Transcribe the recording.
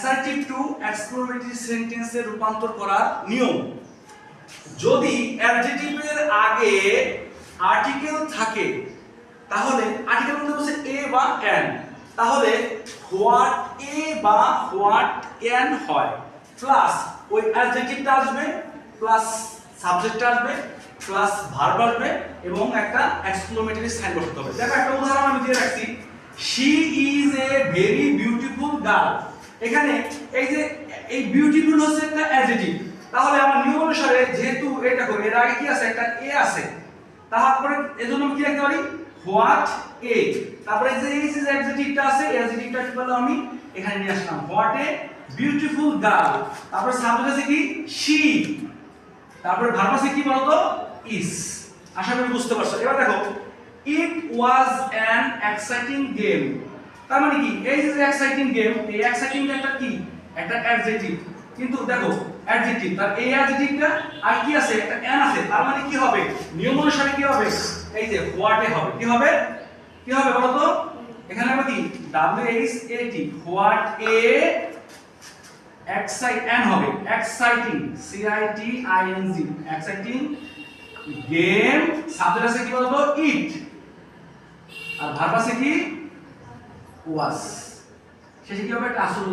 Assertive two exclamatory সেন্টেন্সে রূপান্তর করার নিয়ম। যদি অ্যাডজেক্টিভের আগে আর্টিকেল থাকে তাহলে আর্টিকেল মধ্যে বলছে এ বা এন, তাহলে হোয়াট এ বা হোয়াট এন হয়, প্লাস ওই অ্যাডজেক্টিভটা আসবে, প্লাস সাবজেক্টটা আসবে, প্লাস ভার্ব আসবে এবং একটা এক্সক্লেমেটরি সাইন করতে হবে। দেখো একটা উদাহরণ আমি দিয়ে রাখছি, she is a very beautiful girl. এখানে এই যে এই বিউটিফুল হচ্ছে একটা অ্যাডজেক্টিভ, তাহলে আমার নিয়ম অনুসারে যেহেতু এটা করে এর আগে কি আছে একটা এ আছে, তারপরে এজন্য আমি কি লিখতে পারি হোয়াট এ, তারপরে যে এই যে অ্যাডজেক্টিভটা আছে এই অ্যাডজেক্টিভটা কি বললাম আমি এখানে নিয়ে আসলাম হোয়াট এ বিউটিফুল গার্ল, তারপরে সাবজেক্ট আছে কি শি, তারপরে ভার্ব আছে কি বলতো ইজ। আশা করি বুঝতে পারছো। এবার দেখো ইট ওয়াজ অ্যান এক্সাইটিং গেম, তার মানে কি এই যে এক্সাইটিং গেম, এই এক্সাইটিং একটা কি একটা অ্যাডজেক্টিভ, কিন্তু দেখো অ্যাডজেক্টিভ তার এই অ্যাডজেক্টিভটা আর কি আছে একটা এন আছে, তার মানে কি হবে নিয়ম অনুসারে কি হবে এই যে হোয়াট এ হবে, কি হবে কি হবে বলো তো, এখানে হবে কি W H A T what a exciting হবে exciting C I T I N G exciting game, subject আছে কি বলতো ইট, আর ভার্ব আছে কি ওয়াজ, শেষে কি হবে একটা আসল